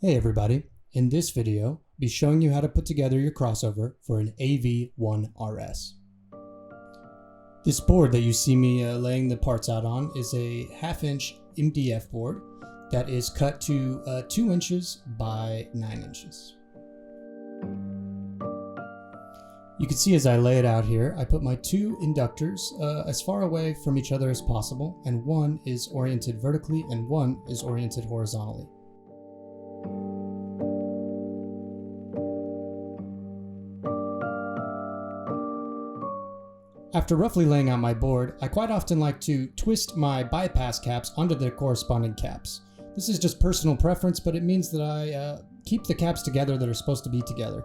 Hey everybody, in this video, I'll be showing you how to put together your crossover for an V1-RS. This board that you see me laying the parts out on is a 1/2 inch MDF board that is cut to 2 inches by 9 inches. You can see as I lay it out here, I put my 2 inductors as far away from each other as possible, and one is oriented vertically and one is oriented horizontally. After roughly laying out my board, I quite often like to twist my bypass caps onto their corresponding caps. This is just personal preference, but it means that I keep the caps together that are supposed to be together.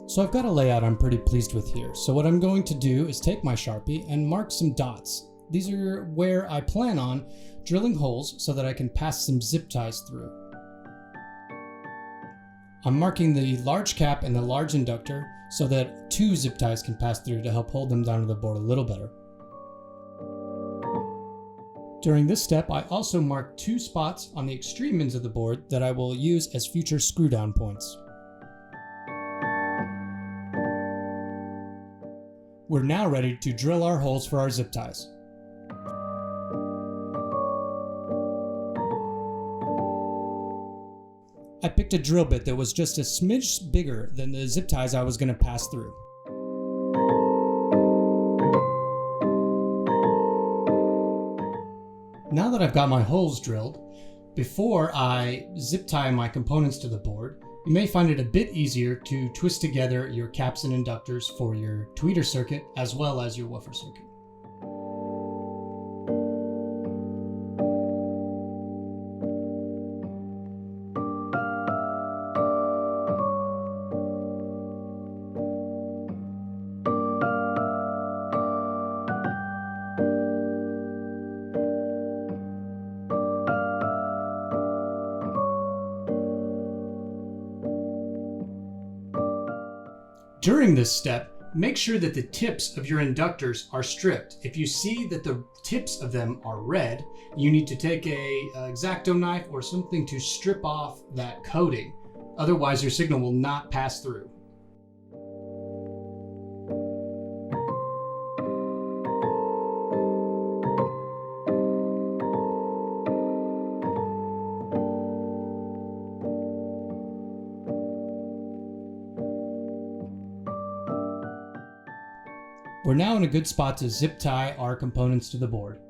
So I've got a layout I'm pretty pleased with here. So what I'm going to do is take my Sharpie and mark some dots. These are where I plan on drilling holes so that I can pass some zip ties through. I'm marking the large cap and the large inductor so that 2 zip ties can pass through to help hold them down to the board a little better. During this step, I also mark 2 spots on the extreme ends of the board that I will use as future screw down points. We're now ready to drill our holes for our zip ties. I picked a drill bit that was just a smidge bigger than the zip ties I was going to pass through. Now that I've got my holes drilled, before I zip tie my components to the board, you may find it a bit easier to twist together your caps and inductors for your tweeter circuit as well as your woofer circuit. During this step, make sure that the tips of your inductors are stripped. If you see that the tips of them are red, you need to take a X-Acto knife or something to strip off that coating. Otherwise, your signal will not pass through. We're now in a good spot to zip tie our components to the board.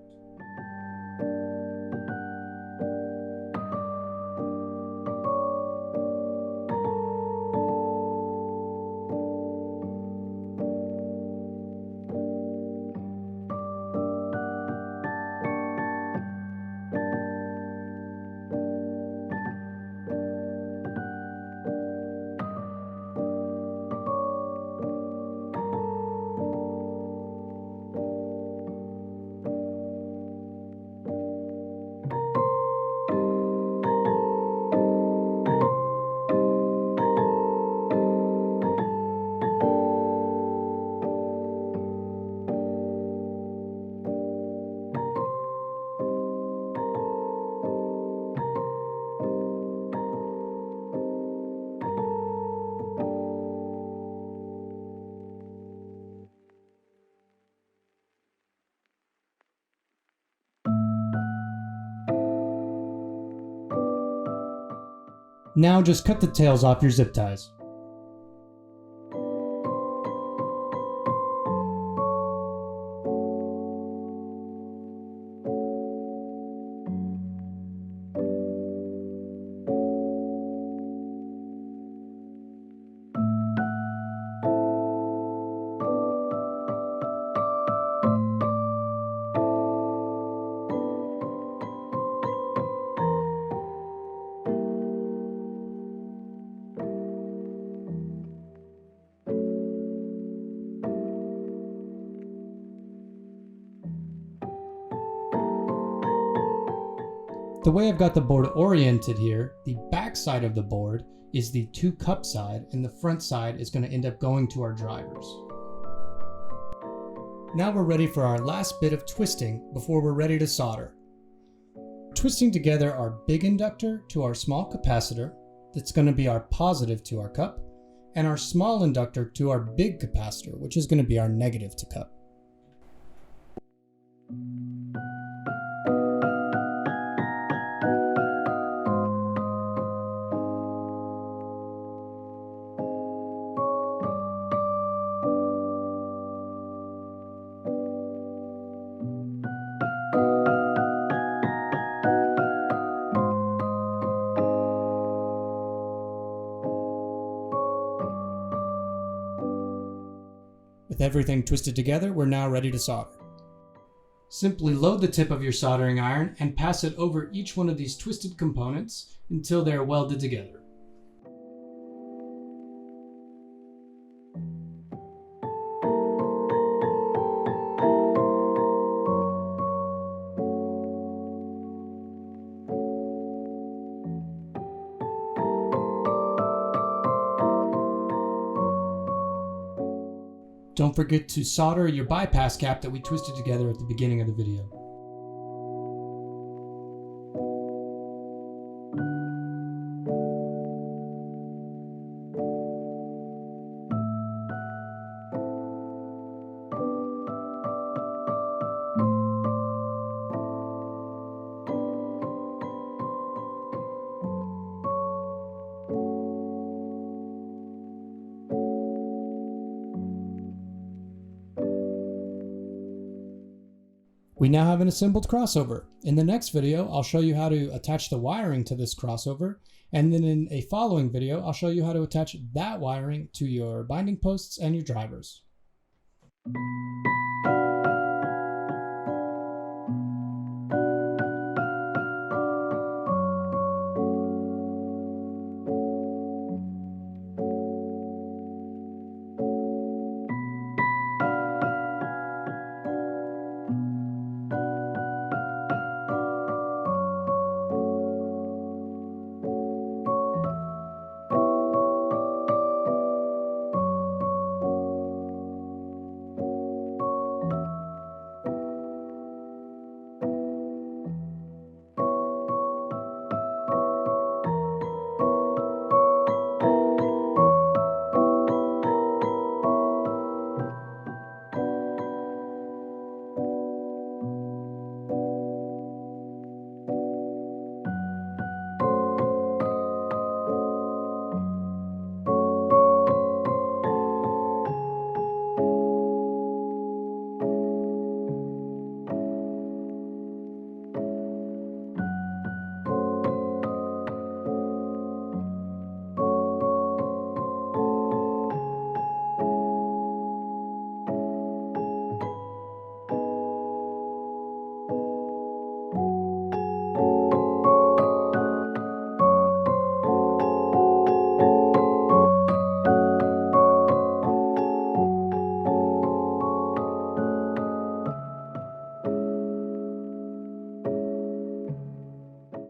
Now just cut the tails off your zip ties. The way I've got the board oriented here, the back side of the board is the 2-cup side, and the front side is going to end up going to our drivers. Now we're ready for our last bit of twisting before we're ready to solder. Twisting together our big inductor to our small capacitor, that's going to be our positive to our cup, and our small inductor to our big capacitor, which is going to be our negative to cup. With everything twisted together, we're now ready to solder. Simply load the tip of your soldering iron and pass it over each one of these twisted components until they are welded together. Don't forget to solder your bypass cap that we twisted together at the beginning of the video. We now have an assembled crossover. In the next video, I'll show you how to attach the wiring to this crossover, and then in a following video, I'll show you how to attach that wiring to your binding posts and your drivers.